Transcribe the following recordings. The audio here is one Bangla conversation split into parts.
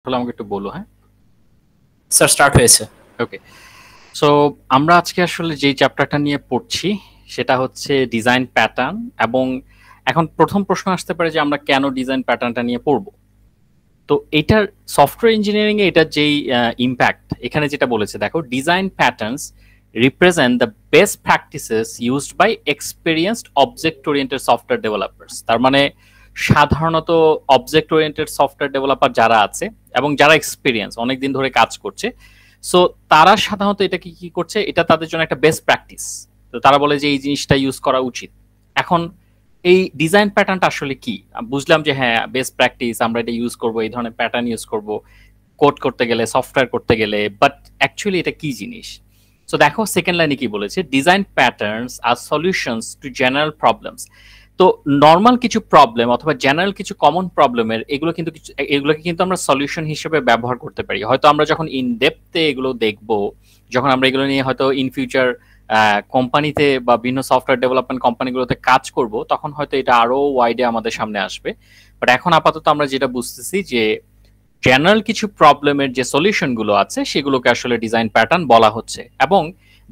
তাহলে আমাকে একটু বলো। হ্যাঁ, স্যার স্টার্ট হয়েছে। ওকে। সো আমরা আজকে আসলে যেই চ্যাপ্টারটা নিয়ে পড়ছি সেটা হচ্ছে ডিজাইন প্যাটার্ন। এবং এখন প্রথম প্রশ্ন আসতে পারে যে আমরা কেন ডিজাইন প্যাটার্নটা নিয়ে পড়বো। তো এটার সফটওয়্যার ইঞ্জিনিয়ারিং এ এটার যেই ইম্প্যাক্ট এখানে যেটা বলেছে, দেখো, design patterns represent the best practices used by experienced object oriented software developers. তার মানে সাধারণত অবজেক্ট ওরিয়েন্টেড সফটওয়্যার ডেভেলপার যারা আছে এবং যারা এক্সপিরিয়েন্স অনেকদিন ধরে কাজ করছে, সো তারা সাধারণত এটাকে কি করছে, এটা তাদের জন্য একটা বেস্ট প্র্যাকটিস। তো তারা বলে যে এই জিনিসটা ইউজ করা উচিত। এখন এই ডিজাইন প্যাটার্নটা আসলে কি, বুঝলাম যে হ্যাঁ বেস্ট প্র্যাকটিস, আমরা এটা ইউজ করব, এই ধরনের প্যাটার্ন ইউজ করব কোড করতে গেলে, সফটওয়্যার করতে গেলে, বাট অ্যাকচুয়ালি এটা কি জিনিস। সো দেখো সেকেন্ড লাইনে কি বলেছে, design patterns are solutions to general problems. তো নর্মাল কিছু প্রবলেম অথবা জেনারেল কিছু কমন প্রবলেমের এগুলোকে কিন্তু আমরা সলিউশন হিসেবে ব্যবহার করতে পারি। হয়তো আমরা যখন ইন ডেপথে এগুলো দেখব, যখন আমরা এগুলো নিয়ে হয়তো ইন ফিউচার কোম্পানিতে বা বিভিন্ন সফটওয়্যার ডেভেলপমেন্ট কোম্পানিগুলোতে কাজ করব, তখন হয়তো এটা আরো ওয়াইডে আমাদের সামনে আসবে। বাট এখন আপাতত আমরা যেটা বুঝতেছি যে জেনারেল কিছু প্রবলেমের যে সলিউশন গুলো আছে সেগুলোকে আসলে ডিজাইন প্যাটার্ন বলা হচ্ছে। এবং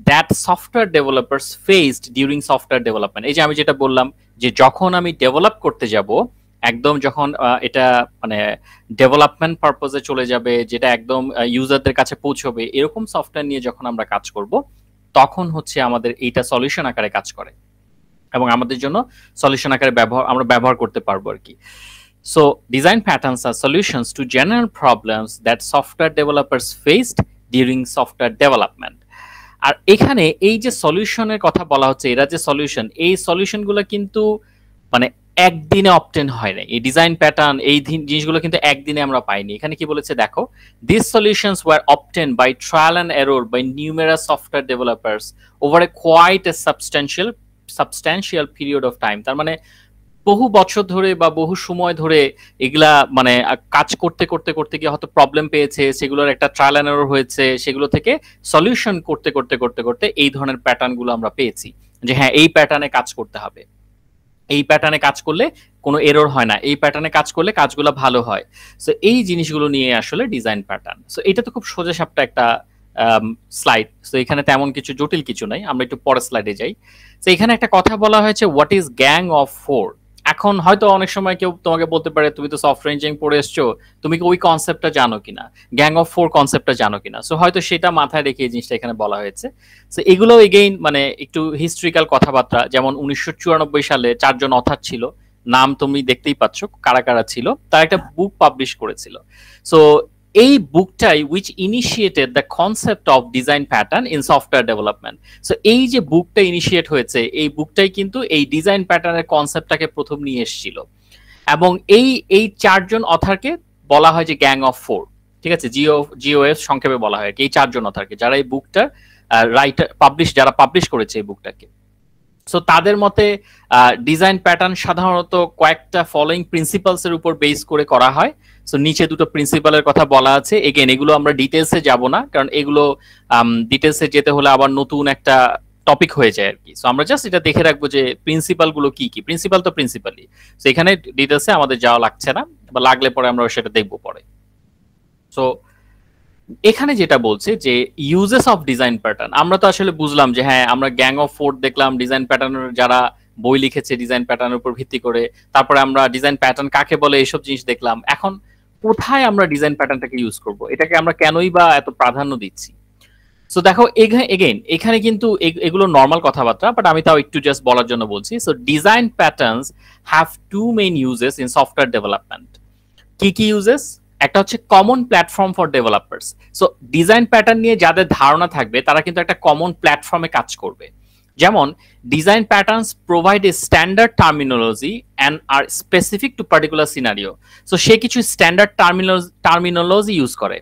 that software developers faced during software development, এই যে আমি যেটা বললাম যে যখন আমি ডেভেলপ করতে যাব, একদম যখন এটা মানে ডেভেলপমেন্ট পারপোজে চলে যাবে, যেটা একদম ইউজারদের কাছে পৌঁছবে, এরকম সফটওয়্যার নিয়ে যখন আমরা কাজ করব, তখন হচ্ছে আমাদের এইটা সলিউশন আকারে কাজ করে এবং আমাদের জন্য সলিউশন আকারে আমরা ব্যবহার করতে পারবো আর কি। So, design patterns are solutions to general problems that software developers faced during software development. আর এখানে এই যে সলিউশনের কথা বলা হচ্ছে, এরা যে সলিউশন, এই সলিউশনগুলো কিন্তু মানে একদিনে অবটেন হয় না। এই ডিজাইন প্যাটার্ন, এই জিনিসগুলো কিন্তু একদিনে আমরা পাইনি। এখানে কি বলেছে দেখো, this solutions were obtained by trial and error by numerous software developers over a quite a substantial period of time. তার মানে বহু বছর ধরে বা বহু সময় ধরে এগুলা মানে কাজ করতে করতে করতে গিয়ে হয়তো প্রবলেম পেয়েছে, সেগুলোর একটা ট্রায়াল এন্ড এরর হয়েছে, সেগুলো থেকে সলিউশন করতে করতে করতে করতে এই ধরনের প্যাটার্ন গুলো আমরা পেয়েছি যে হ্যাঁ এই প্যাটার্নে কাজ করতে হবে, এই প্যাটার্নে কাজ করলে কোনো এরর হয় না, এই প্যাটার্নে কাজ করলে কাজগুলো ভালো হয়। সো এই জিনিসগুলো নিয়ে আসলে ডিজাইন প্যাটার্ন। সো এটা তো খুব সোজা সাপটা একটা স্লাইড। সো এখানে তেমন কিছু জটিল কিছু নাই, আমরা একটু পরের স্লাইডে যাই। তো এখানে একটা কথা বলা হয়েছে, what is gang of four. এখন হয়তো অনেক সময় কেউ তোমাকে বলতে পারে, তুমি তো সফটওয়্যার ইঞ্জিনিয়ারিং পড়ে এসছো, তুমি কি ওই কনসেপ্টটা জানো কিনা, গ্যাং অফ ফোর কনসেপ্টটা জানো কিনা। সো হয়তো সেটা মাথায় রেখে এই জিনিসটা এখানে বলা হয়েছে। সো এগুলো এগেইন মানে একটু হিস্ট্রিক্যাল কথাবার্তা। যেমন 1994 সালে 4 জন অথার ছিল, নাম তুমি দেখতেই পাচ্ছ কারা কারা ছিল, তার একটা বুক পাবলিশ করেছিল। সো এই বুকটাই which initiated the concept of design pattern in software development. So এই যে বুকটা ইনিশিয়েট হয়েছে, এই বুকটাই কিন্তু এই ডিজাইন প্যাটার্নের কনসেপ্টটাকে প্রথম নিয়ে এসেছিল। এবং এই এই 4 জন অথারকে বলা হয় যে গ্যাং অফ ফোর। ঠিক আছে, জিওএফ সংক্ষেপে বলা হয় এই 4 জন অথারকে, যারা এই বুকটার যারা পাবলিশ করেছে এই বুকটাকে। সো তাদের মতে ডিজাইন প্যাটার্ন সাধারণত কয়েকটা ফলোইং প্রিন্সিপালস এর উপর বেস করে করা হয়। সো নিচে দুটো প্রিন্সিপালের কথা বলা আছে। এগেন এগুলো আমরা ডিটেলসে যাব না, কারণ এগুলো ডিটেলসে যেতে হলে আবার নতুন একটা টপিক হয়ে যায় আর কি। সো আমরা জাস্ট এটা দেখে রাখবো যে প্রিন্সিপাল গুলো কি কি। প্রিন্সিপাল তো প্রিন্সিপালই, সো এখানে ডিটেলসে আমাদের যাওয়া লাগছে না, বা লাগলে পরে আমরা সেটা দেখবো পরে। সো এখানে যেটা বলছে যে ইউজেস অফ ডিজাইন প্যাটার্ন, আমরা তো আসলে বুঝলাম যে হ্যাঁ আমরা গ্যাং অফ ফোর দেখলাম, ডিজাইন প্যাটার্নের যারা বই লিখেছে ডিজাইন প্যাটার্নের উপর ভিত্তি করে, তারপরে আমরা ডিজাইন প্যাটার্ন কাকে বলে এইসব জিনিস দেখলাম। এখন কোথায় আমরা ডিজাইন প্যাটার্নটাকে ইউজ করব, এটাকে আমরা কেনই বা এত প্রাধান্য দিচ্ছি। সো দেখো এগেইন এখানে কিন্তু এগুলো নর্মাল কথাবার্তা, বাট আমি তাও একটু জাস্ট বলার জন্য বলছি। So design patterns have to main uses in software development. কি কি ইউজেস? একটা হচ্ছে common platform for developers. So design pattern নিয়ে যাদের ধারণা থাকবে তারা কিন্তু একটা কমন প্ল্যাটফর্মে কাজ করবে। যেমন design patterns provide a standard terminology and are specific to particular scenario. So সে কিছু স্ট্যান্ডার্ড টার্মিনোলজি ইউজ করে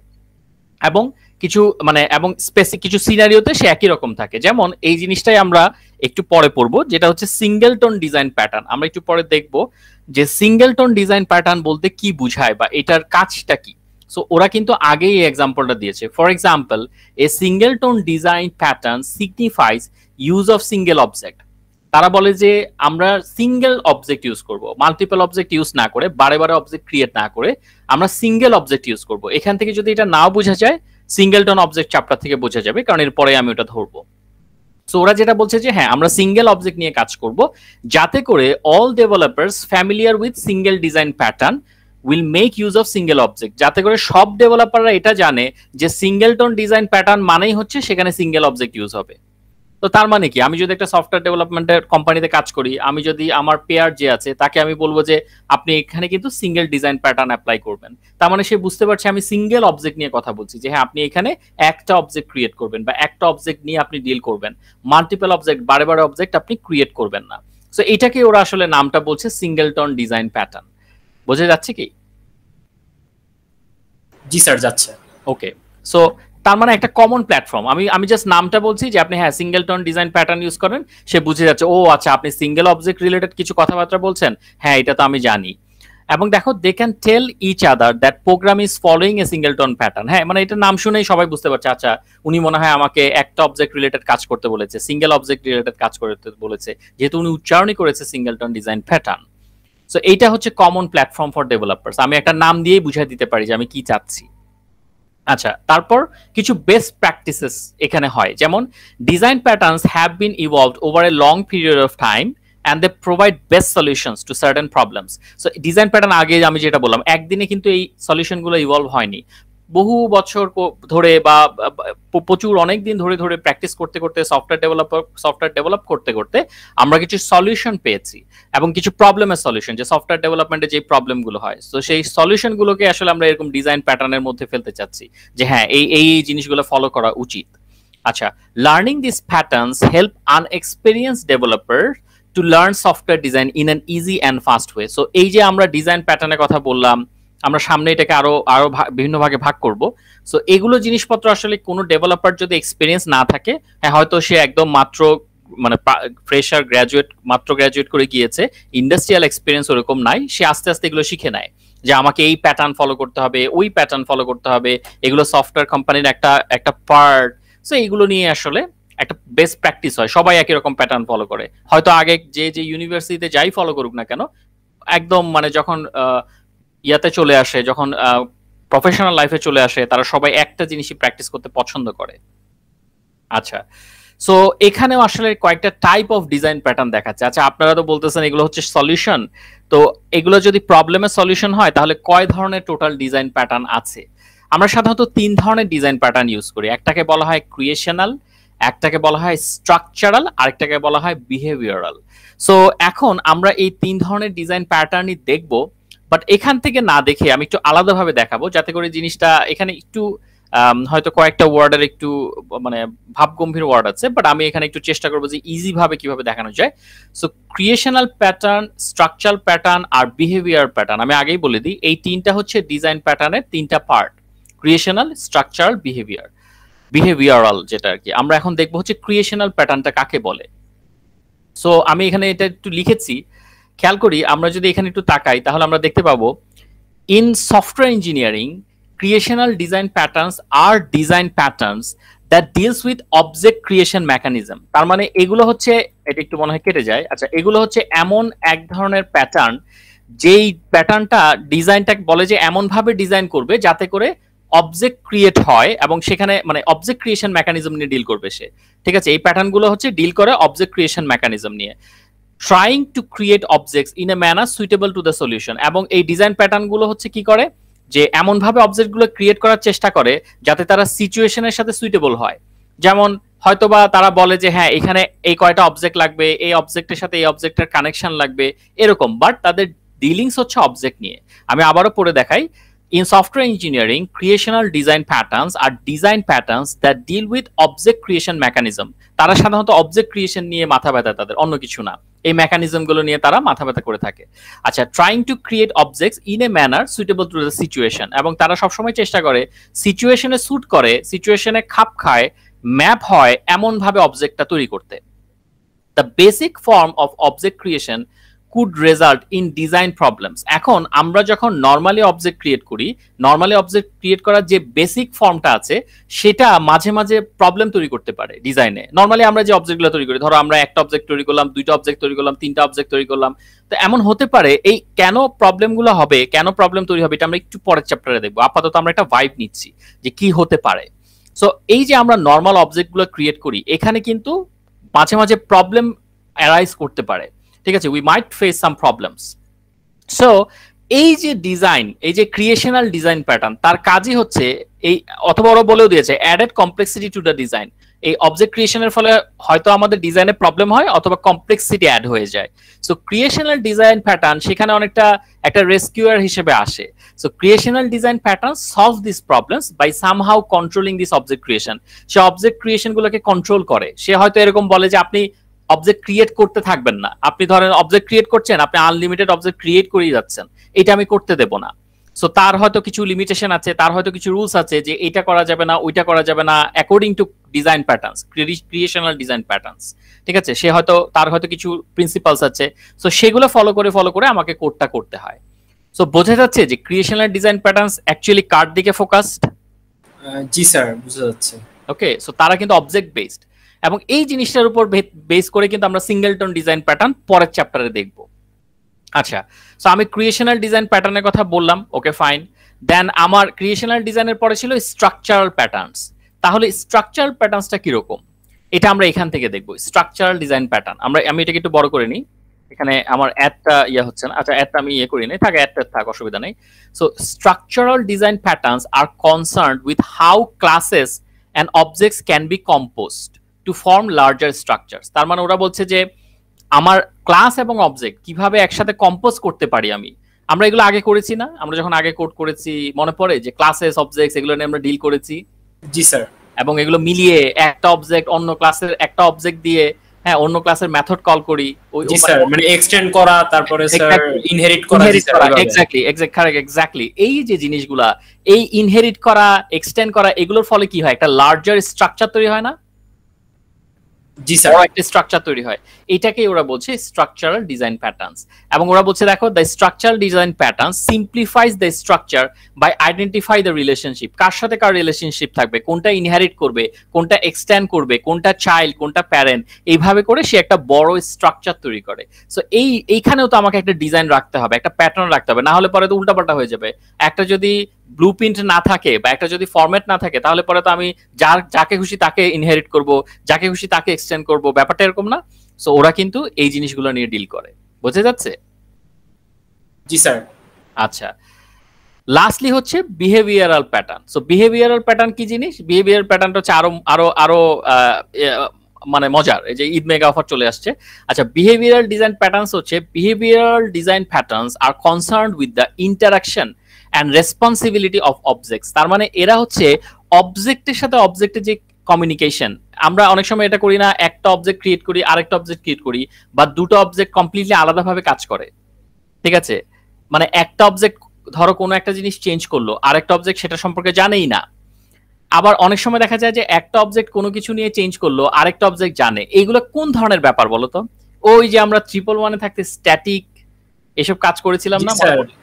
এবং কিছু এবং স্পেসিফিক কিছু সিনারিওতে সে একই রকম থাকে। যেমন এই জিনিসটাই আমরা একটু পরে পড়বো, যেটা হচ্ছে সিঙ্গেলটন ডিজাইন প্যাটার্ন। আমরা একটু পরে দেখবো যে সিঙ্গেলটন ডিজাইন প্যাটার্ন বলতে কি বুঝায় বা এটার কাজটা কি। সো ওরা কিন্তু আগেই এই এক্সাম্পলটা দিয়েছে। For example, A singleton design pattern signifies use of single object. তারা বলে যে আমরা সিঙ্গেল অবজেক্ট ইউজ করব, মাল্টিপল অবজেক্ট ইউজ না করে, বারে বারে অবজেক্ট ক্রিয়েট না করে আমরা সিঙ্গেল অবজেক্ট ইউজ করব। এখান থেকে যদি এটা নাও বোঝা যায়, সিঙ্গেলটন অবজেক্ট চ্যাপ্টার থেকে বোঝা যাবে, কারণ এরপরে আমি ওটা ধরবো। সো ওরা যেটা বলছে যে হ্যাঁ আমরা সিঙ্গেল অবজেক্ট নিয়ে কাজ করব, যাতে করে all developers familiar with single design pattern will make use of single object, যাতে করে সব ডেভেলপাররা এটা জানে যে সিঙ্গেলটন ডিজাইন প্যাটার্ন মানেই হচ্ছে সেখানে সিঙ্গেল অবজেক্ট ইউজ হবে। তো তার মানে কি, আমি যদি একটা সফটওয়্যার ডেভেলপমেন্টের কোম্পানিতে কাজ করি, আমি যদি আমার পেয়ার যে আছে তাকে আমি বলবো যে আপনি এখানে কিন্তু সিঙ্গেল ডিজাইন প্যাটার্ন অ্যাপ্লাই করবেন, তার মানে সে বুঝতে পারছে আমি সিঙ্গেল অবজেক্ট নিয়ে কথা বলছি, যে হ্যাঁ আপনি এখানে একটা অবজেক্ট ক্রিয়েট করবেন বা একটা অবজেক্ট নিয়ে আপনি ডিল করবেন, মাল্টিপল অবজেক্ট বারে বারে অবজেক্ট আপনি ক্রিয়েট করবেন না। সো এটাকে ওরা আসলে নামটা বলছে সিঙ্গেলটন ডিজাইন প্যাটার্ন। বোঝা যাচ্ছে কি? জি স্যার যাচ্ছে। ওকে, সো তার মানে একটা কমন প্ল্যাটফর্ম, আমি আমি জাস্ট নামটা বলছি যে আপনি হ্যাঁ সিঙ্গেলটন ডিজাইন প্যাটার্ন ইউজ করেন, সে বুঝে যাচ্ছে ও আচ্ছা আপনি সিঙ্গেল অবজেক্ট রিলেটেড কিছু কথাবার্তা বলছেন, হ্যাঁ এটা তো আমি জানি। এবং দেখো they can tell each other that program is following a singleton pattern. হ্যাঁ মানে এটা নাম শুনেই সবাই বুঝতে পারছে আচ্ছা উনি মনে হয় আমাকে একটা অবজেক্ট রিলেটেড কাজ করতে বলেছে, সিঙ্গেল অবজেক্ট রিলেটেড কাজ করতে বলেছে, যেহেতু উনি উচ্চারণই করেছে সিঙ্গেলটন ডিজাইন প্যাটার্ন। সো এইটা হচ্ছে কমন প্ল্যাটফর্ম ফর ডেভেলপার্স, আমি একটা নাম দিয়েই বুঝাই দিতে পারি যে আমি কি চাচ্ছি। আচ্ছা, তারপর কিছু বেস্ট প্র্যাকটিসেস এখানে হয়, যেমন design patterns have been evolved over a long period of time and they provide best solutions to certain problems. So design pattern আগে আমি যেটা বললাম একদিনে কিন্তু এই সলিউশনগুলো ইভলভ হয়নি, বহু বছর ধরে বা প্রচুর অনেক দিন ধরে ধরে প্র্যাকটিস করতে করতে সফটওয়্যার ডেভেলপ করতে করতে আমরা কিছু সলিউশন পেয়েছি এবং কিছু প্রবলেমের সলিউশন, যে সফটওয়্যার ডেভেলপমেন্টে যে প্রবলেমগুলো হয়, তো সেই সলিউশনগুলোকে আসলে আমরা এরকম ডিজাইন প্যাটার্নের মধ্যে ফেলতে চাচ্ছি যে হ্যাঁ এই এই জিনিসগুলো ফলো করা উচিত। আচ্ছা, learning this patterns help unexperience developer to learn software design in an easy and fast way. So এই যে আমরা ডিজাইন প্যাটার্নের কথা বললাম, আমরা সামনে এটাকে আরো আরো বিভিন্ন ভাগে ভাগ করব। সো এগুলো জিনিসপত্র আসলে কোনো ডেভেলপার যদি এক্সপিরিয়েন্স না থাকে, হ্যাঁ হয়তো সে একদম মাত্র মানে ফ্রেশার গ্র্যাজুয়েট, মাত্র গ্র্যাজুয়েট করে গিয়েছে, ইন্ডাস্ট্রিয়াল এক্সপিরিয়েন্স ওরকম নাই, সে আস্তে আস্তে এগুলো শিখে নেয় যে আমাকে এই প্যাটার্ন ফলো করতে হবে, ওই প্যাটার্ন ফলো করতে হবে, এগুলো সফটওয়্যার কোম্পানির একটা একটা পার্ট। সো এইগুলো নিয়ে আসলে একটা বেস্ট প্র্যাকটিস হয়, সবাই একই রকম প্যাটার্ন ফলো করে, হয়তো আগে যে যে ইউনিভার্সিটিতে যাই ফলো করুক না কেন, একদম মানে যখন ইয়াতে চলে আসে, যখন প্রফেশনাল লাইফে চলে আসে, তারা সবাই একটা জিনিসই প্র্যাকটিস করতে পছন্দ করে। আচ্ছা, সো এখানেও আসলে কয়েকটা টাইপ অফ ডিজাইন প্যাটার্ন দেখাচ্ছে। আচ্ছা আপনারা তো বলতেছেন এগুলো হচ্ছে সলিউশন, তো এগুলো যদি প্রবলেমের সলিউশন হয় তাহলে কয় ধরনের টোটাল ডিজাইন প্যাটার্ন আছে? আমরা সাধারণত 3 ধরনের ডিজাইন প্যাটার্ন ইউজ করি, একটাকে বলা হয় ক্রিয়েশনাল, একটাকে বলা হয় স্ট্রাকচারাল, আরেকটাকে বলা হয় বিহেভিয়ারাল। সো এখন আমরা এই 3 ধরনের ডিজাইন প্যাটার্নই দেখব, বাট এখান থেকে না দেখে আমি একটু আলাদাভাবে দেখাবো, যাতে করে জিনিসটা এখানে একটু হয়তো কয়েকটা ওয়ার্ডের একটু মানে ভাবগম্ভীর ওয়ার্ড আছে, বাট আমি এখানে একটু চেষ্টা করবো যে ইজি ভাবে কিভাবে দেখানো যায়। সো ক্রিয়েশনাল প্যাটার্ন, স্ট্রাকচারাল প্যাটার্ন আর বিহেভিয়ার প্যাটার্ন, আমি আগেই বলে দিই এই তিনটা হচ্ছে ডিজাইন প্যাটার্নের তিনটা পার্ট, ক্রিয়েশনাল, স্ট্রাকচারাল, বিহেভিয়ারাল, যেটা আর কি। আমরা এখন দেখবো হচ্ছে ক্রিয়েশনাল প্যাটার্নটা কাকে বলে। সো আমি এখানে এটা একটু লিখেছি, খেয়াল করি আমরা যদি এখানে একটু তাকাই তাহলে আমরা দেখতে পাবো in software engineering creational design patterns are design patterns that deals with object creation mechanism। তার মানে এগুলো হচ্ছে, এটা একটু মনে হয় কেটে যায়, আচ্ছা এগুলো হচ্ছে এমন এক ধরনের প্যাটার্ন যেই প্যাটার্নটা ডিজাইনটা বলে যে এমন ভাবে ডিজাইন করবে যাতে করে অবজেক্ট ক্রিয়েট হয় এবং সেখানে মানে অবজেক্ট ক্রিয়েশন মেকানিজম নিয়ে ডিল করবে সে। ঠিক আছে, এই প্যাটার্নগুলো হচ্ছে ডিল করে অবজেক্ট ক্রিয়েশন মেকানিজম নিয়ে, trying to create objects in a manner suitable to the solution. এবং এই ডিজাইন প্যাটার্নগুলো হচ্ছে কি করে, যে এমন ভাবে অবজেক্টগুলো ক্রিয়েট করার চেষ্টা করে যাতে তারা সিচুয়েশনের সাথে সুইটেবল হয়। যেমন হয়তোবা তারা বলে যে হ্যাঁ এখানে এই কয়টা অবজেক্ট লাগবে, এই অবজেক্টের সাথে এই অবজেক্টের কানেকশন লাগবে, এরকম, বাট তাদের ডিলিংস হচ্ছে অবজেক্ট নিয়ে। আমি আবারও পড়ে দেখাই, in software engineering creational design patterns are design patterns that deal with object creation mechanism. তারা সাধারণত অবজেক্ট ক্রিয়েশন নিয়ে মাথা ব্যথা, তাদের অন্য কিছু না, এই মেকানিজম গুলো নিয়ে তারা মাথা ব্যথা করে থাকে। আচ্ছা, trying to create objects in a manner suitable to the situation, এবং তারা সবসময় চেষ্টা করে সিচুয়েশনে স্যুট করে, সিচুয়েশনে খাপ খায়, ম্যাপ হয় এমন ভাবে অবজেক্টটা তৈরি করতে। The basic form of object creation could result in design problems. এখন আমরা যখন নরমালি অবজেক্ট ক্রিয়েট করি, নরমালি অবজেক্ট ক্রিয়েট করার যে বেসিক ফর্মটা আছে সেটা মাঝে মাঝে প্রবলেম তৈরি করতে পারে ডিজাইনে। নরমালি আমরা যে অবজেক্টগুলো তৈরি করি, ধরো আমরা একটা অবজেক্ট তৈরি করলাম, দুইটা অবজেক্ট তৈরি করলাম, তিনটা অবজেক্ট তৈরি করলাম, তো এমন হতে পারে এই কেন প্রবলেমগুলো হবে, কেন প্রবলেম তৈরি হবে, এটা আমরা একটু পরের চ্যাপ্টারে দেখবো। আপাতত আমরা একটা ভাইব নিচ্ছি যে কি হতে পারে। সো এই যে আমরা নরমাল অবজেক্টগুলো ক্রিয়েট করি, এখানে কিন্তু মাঝে মাঝে প্রবলেম অ্যারাইজ করতে পারে, ঠিক আছে, we might face some problems. So এই যে ডিজাইন, এই যে ক্রিয়েশনাল ডিজাইন প্যাটার্ন, তার কাজই হচ্ছে এই, অথবা ওরা বলেও দিয়েছে added complexity to the design. এই অবজেক্ট ক্রিয়েশনের ফলে হয়তো আমাদের ডিজাইনে প্রবলেম হয় অথবা কমপ্লেক্সিটি অ্যাড হয়ে যায়। সো ক্রিয়েশনাল ডিজাইন প্যাটার্ন সেখানে অনেকটা একটা রেস্কিউয়ার হিসেবে আসে। So creational design pattern solve this problems by somehow controlling this object creation. সে অবজেক্ট ক্রিয়েশন গুলোকে কন্ট্রোল করে। সে হয়তো এরকম বলে যে আপনি অবজেক্ট ক্রিয়েট করতে থাকবেন না, আপনি ধরেন অবজেক্ট ক্রিয়েট করছেন, আপনি আনলিমিটেড অবজেক্ট ক্রিয়েট করেই যাচ্ছেন, এটা আমি করতে দেব না। সো তার হয়তো কিছু লিমিটেশন আছে, তার হয়তো কিছু রুলস আছে যে এটা করা যাবে না, ওইটা করা যাবে না, according to design patterns, creational design patterns, ঠিক আছে। সে হয়তো তার হয়তো কিছু প্রিন্সিপালস আছে, সো সেগুলো ফলো করে আমাকে কোডটা করতে হয়। সো বোঝা যাচ্ছে যে ক্রিয়েশনাল ডিজাইন প্যাটার্নস অ্যাকচুয়ালি কার দিকে ফোকাসড? জি স্যার, বুঝা যাচ্ছে। ওকে, সো তারা কিন্তু অবজেক্ট বেসড, এবং এই জিনিসটার উপর বেস করে কিন্তু আমরা সিঙ্গেলটন ডিজাইন প্যাটার্ন পরের চ্যাপ্টারে দেখব। আচ্ছা, সো আমি ক্রিয়েশনাল ডিজাইন প্যাটার্নের কথা বললাম, ওকে ফাইন। দেন আমার ক্রিয়েশনাল ডিজাইনের পরে ছিল স্ট্রাকচারাল প্যাটার্নস। তাহলে স্ট্রাকচারাল প্যাটার্নসটা কিরকম, এটা আমরা এখান থেকে দেখব। স্ট্রাকচারাল ডিজাইন প্যাটার্ন, আমি এটাকে একটু বড় করে নিই, এখানে আমার অ্যাডটা হচ্ছে না। আচ্ছা, অ্যাডটা আমি করি নাই, থাক, অ্যাডটা থাক, অসুবিধা নেই। So structural design patterns R concerned with how classes and objects can be composed to form larger structures। তার মানে ওরা বলছে যে আমার ক্লাস এবং অবজেক্ট কিভাবে একসাথে কম্পোজ করতে পারি। আমরা এগুলো আগে করেছি না, আমরা যখন আগে কোড করেছি মনে পড়ে যে ক্লাসেস অবজেক্টস এগুলো নিয়ে আমরা ডিল করেছি। জি স্যার। এবং এগুলো মিলিয়ে একটা অবজেক্ট অন্য ক্লাসের একটা অবজেক্ট দিয়ে, হ্যাঁ, অন্য ক্লাসের মেথড কল করি। জি স্যার, মানে এক্সটেন্ড করা, তারপরে স্যার ইনহেরিট করা। এক্স্যাক্টলি এই যে জিনিসগুলা, এই ইনহেরিট করা, এক্সটেন্ড করা, এগুলোর ফলে কি হয়, একটা লার্জার স্ট্রাকচার তৈরি হয় না? জি স্যার, একটা স্ট্রাকচার তৈরি হয়। এটাকেই ওরা বলছে স্ট্রাকচারাল ডিজাইন প্যাটার্নস। এবং ওরা বলছে দেখো, the structural design pattern simplifies the structure by identify the relationship. কার সাথে কার রিলেশনশিপ থাকবে, কোনটা ইনহেরিট করবে, কোনটা এক্সটেন্ড করবে, কোনটা চাইল্ড, কোনটা প্যারেন্ট, এইভাবে করে সে একটা বড় স্ট্রাকচার তৈরি করে। সো এইখানেও তো আমাকে একটা ডিজাইন রাখতে হবে, একটা প্যাটার্ন রাখতে হবে, না হলে পরে তো উল্টাপাল্টা হয়ে যাবে। একটা যদি ব্লুপ্রিন্ট না থাকে বা একটা যদি ফরম্যাট না থাকে, তাহলে পরে তো আমি যাকে খুশি তাকে ইনহেরিট করব, যাকে খুশি তাকে এক্সটেন্ড করব, ব্যাপারটা এরকম না। সো ওরা কিন্তু এই জিনিসগুলো নিয়ে ডিল করে, বোঝা যাচ্ছে? জি স্যার। আচ্ছা, লাস্টলি হচ্ছে behavioural pattern. So behavioural pattern কি জিনিস? বিহেভিয়ারাল প্যাটার্নটা হচ্ছে আরো আরো আরো মানে মজার। এই যে ঈদ মেগা অফার চলে আসছে। আচ্ছা, বিহেভিয়ারাল ডিজাইন প্যাটার্নস হচ্ছে, behavioural design patterns R concerned with the interaction and responsibility of objects. তার মানে এরা হচ্ছে অবজেক্টের সাথে অবজেক্টের যে কমিউনিকেশন। আমরা অনেক সময় এটা করি না, একটা অবজেক্ট ক্রিয়েট করি, আরেকটা অবজেক্ট ক্রিয়েট করি, বা দুটো অবজেক্ট কমপ্লিটলি আলাদাভাবে কাজ করে, ঠিক আছে। মানে একটা অবজেক্ট ধরো কোনো একটা জিনিস চেঞ্জ করলো, আরেকটা অবজেক্ট সেটা সম্পর্কে জানেই না। আবার অনেক সময় দেখা যায় যে একটা অবজেক্ট কোনো কিছু নিয়ে চেঞ্জ করলো, আরেকটা অবজেক্ট জানে। এইগুলো কোন ধরনের ব্যাপার বলো তো? ওই যে আমরা 111 থাকতে স্ট্যাটিক এসব কাজ করেছিলাম না,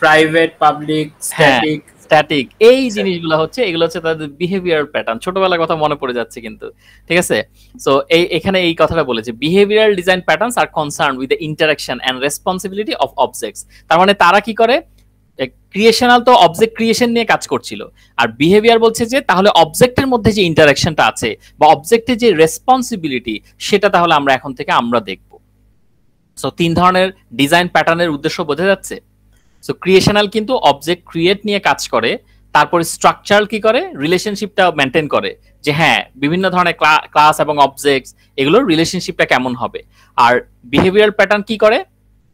প্রাইভেট, পাবলিক, স্ট্যাটিক, স্ট্যাটিক, এই জিনিসগুলো হচ্ছে, এগুলো হচ্ছে তাদের বিহেভিয়ারাল প্যাটার্ন। ছোটবেলার কথা মনে পড়ে যাচ্ছে কিন্তু, ঠিক আছে। সো এখানে এই কথাটা বলেছে, behavioural design patterns are concern with the interaction and responsibility of objects. তার মানে তারা কি করে, ক্রিয়েশনাল তো অবজেক্ট ক্রিয়েশন নিয়ে কাজ করছিল, আর বিহেভিয়ার বলছে যে তাহলে অবজেক্টের মধ্যে যে ইন্টারাকশনটা আছে বা অবজেক্টের যে রেসপন্সিবিলিটি, সেটা তাহলে আমরা এখন থেকে আমরা দেখব। সো তিন ধরনের ডিজাইন প্যাটার্নের উদ্দেশ্য বোঝা যাচ্ছে। সো ক্রিয়েশনাল কিন্তু অবজেক্ট ক্রিয়েট নিয়ে কাজ করে, তারপরে স্ট্রাকচারাল কি করে, রিলেশনশিপটা মেনটেন করে, যে হ্যাঁ বিভিন্ন ধরনের ক্লাস এবং অবজেক্টস এগুলোর রিলেশনশিপটা কেমন হবে। আর বিহেভিয়ারাল প্যাটার্ন কি করে,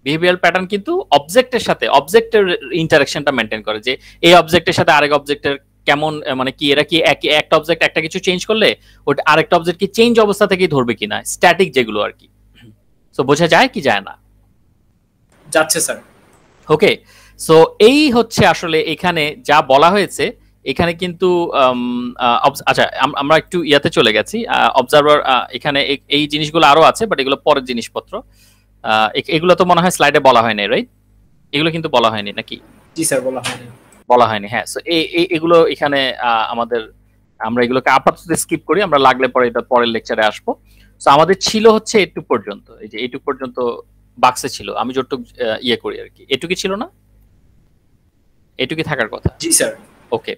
বিহেভিয়ারাল প্যাটার্ন কিন্তু অবজেক্টের সাথে অবজেক্টের ইন্টারাকশনটা মেনটেন করে, যে এই অবজেক্টের সাথে আরেক অবজেক্টের কেমন, মানে কি এরা কি একটা অবজেক্ট একটা কিছু চেঞ্জ করলে ওটা আরেকটা অবজেক্ট কি চেঞ্জ অবস্থা থেকেই ধরবে কিনা, স্ট্যাটিক যেগুলো আর কি। সো বোঝা যায় কি যায় না? যাচ্ছে স্যার। ওকে, সো এই হচ্ছে আসলে এখানে যা বলা হয়েছে। এখানে কিন্তু আচ্ছা, আমরা একটু ইয়াতে চলে গেছি, অবজারভার। এখানে এই জিনিসগুলো আরো আছে, বাট এগুলো পরের জিনিসপত্র। এগুলো তো মনে হয় স্লাইডে বলা হয়নি, রাইট? এগুলো কিন্তু বলা হয়নি নাকি? জি স্যার, বলা হয়নি। বলা হয়নি, হ্যাঁ। সো এগুলো এখানে আমাদের, আমরা এগুলোকে আপাতত স্কিপ করি, আমরা লাগলে পরে এটা পরের লেকচারে আসবো। সো আমাদের ছিল হচ্ছে এটুক পর্যন্ত, এই যে এইটুক পর্যন্ত বাক্সে ছিল, আমি যতটুকু ইয়ে করি আর কি, এটুকুই ছিল না? এটুকুই থাকার কথা। জি স্যার। ওকে।